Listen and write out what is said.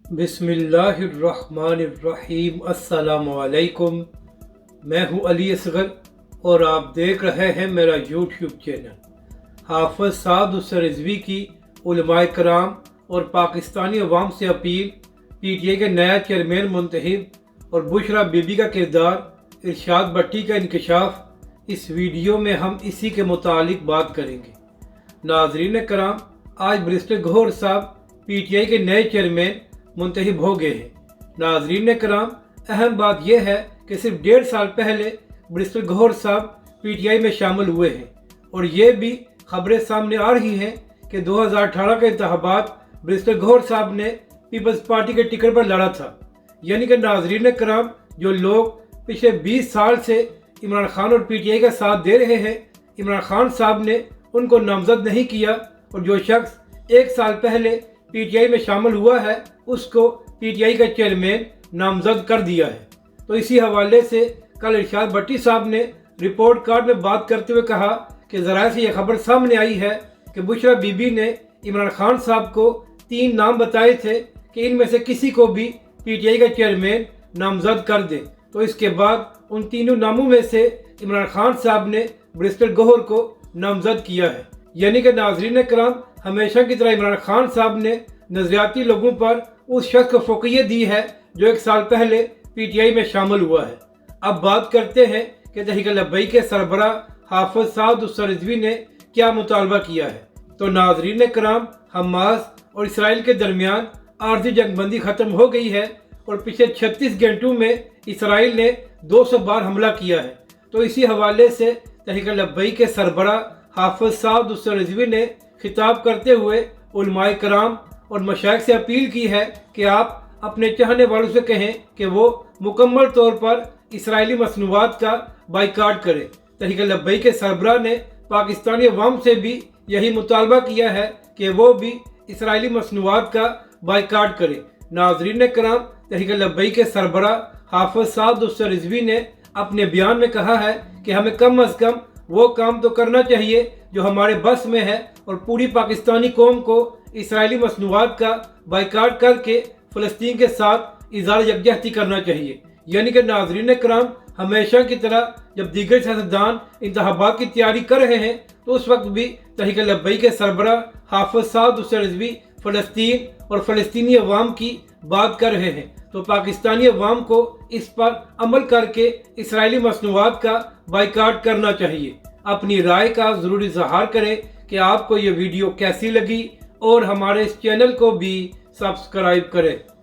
बिस्मिल्लाहिर्रहमानिर्रहीम। अस्सलाम वालेकुम। मैं हूँ अली असगर और आप देख रहे हैं मेरा यूट्यूब चैनल। हाफ़िज़ साद हुसैन रिज़वी की उलमाए कराम और पाकिस्तानी अवाम से अपील, PTI के नया चेयरमैन मुंतखब और बुशरा बीबी का किरदार इरशाद भट्टी का इंकशाफ। इस वीडियो में हम इसी के मुतालिक बात करेंगे। नाज़रीन कराम, आज बैरिस्टर गौहर साहब PTI के नए चेयरमैन मुंतखब हो गए हैं। नाज़रीन कराम, अहम बात यह है कि सिर्फ 1.5 साल पहले बैरिस्टर गौहर साहब PTI में शामिल हुए हैं और ये भी खबरें सामने आ रही हैं कि 2018 के इंतखाबात बैरिस्टर गौहर साहब ने पीपल्स पार्टी के टिकट पर लड़ा था। यानी कि नाज़रीन कराम, जो लोग पिछले 20 साल से इमरान खान और PTI का साथ दे रहे हैं, इमरान खान साहब ने उनको नामजद नहीं किया और जो शख्स 1 साल पहले PTI में शामिल हुआ है उसको PTI का चेयरमैन नामजद कर दिया है। तो इसी हवाले से कल इरशाद भट्टी साहब ने रिपोर्ट कार्ड में बात करते हुए कहा कि ज़राए से यह खबर सामने आई है कि बुशरा बीबी ने इमरान खान साहब को 3 नाम बताए थे कि इनमें से किसी को भी PTI का चेयरमैन नामजद कर दे। तो इसके बाद उन तीनों नामों में से इमरान खान साहब ने बैरिस्टर गौहर को नामजद किया है। यानी कि नाज़रीन कराम, हमेशा की तरह इमरान खान साहब ने नजरियाती लोगों पर उस शख्स को फोकियत दी है जो 1 साल पहले PTI में शामिल हुआ है। अब बात करते हैं कि तहरीक लब्बैक के सरबराह हाफ़िज़ साद हुसैन रिज़वी ने क्या मुतालबा किया है। तो नाज़रीन कराम, हमास और इसराइल के दरमियान आर्जी जंगबंदी ख़त्म हो गई है और पिछले 36 घंटों में इसराइल ने 200 बार हमला किया है। तो इसी हवाले से तहरीक लब्बैक के सरबराह हाफ़िज़ साद हुसैन रिज़वी ने खिताब करते हुए उलमाए कराम और मशाइख से अपील की है कि आप अपने चाहने वालों से कहें कि वो मुकम्मल तौर पर इसराइली मसनूआत का बाइकाट करें। तहरीक लब्बैक के सरबराह ने पाकिस्तानी अवाम से भी यही मुतालबा किया है कि वो भी इसराइली मसनूआत का बाइकाट करें। नाज़रीन कराम, तहरीक लब्बैक के सरबराह हाफ़िज़ साद हुसैन रिज़वी ने अपने बयान में कहा है कि हमें कम अज़ कम वो काम तो करना चाहिए जो हमारे बस में है और पूरी पाकिस्तानी कौम को इसराइली मसनूआत का बाइकाट करके फ़लस्तीन के साथ इज़हार यकजहती करना चाहिए। यानी कि नाज़रीन कराम, हमेशा की तरह जब दीगर सियासतदान इंतखाबात की तैयारी कर रहे हैं तो उस वक्त भी तहरीक लब्बैक के सरबराह हाफ़िज़ साद हुसैन रिज़वी फ़लस्तीन और फ़लस्तीनी अवाम की बात कर रहे हैं। तो पाकिस्तानी अवाम को इस पर अमल करके इसराइली मसनूआत का बाइकाट करना चाहिए। अपनी राय का ज़रूर इज़हार करें कि आपको ये वीडियो कैसी लगी और हमारे इस चैनल को भी सब्सक्राइब करें।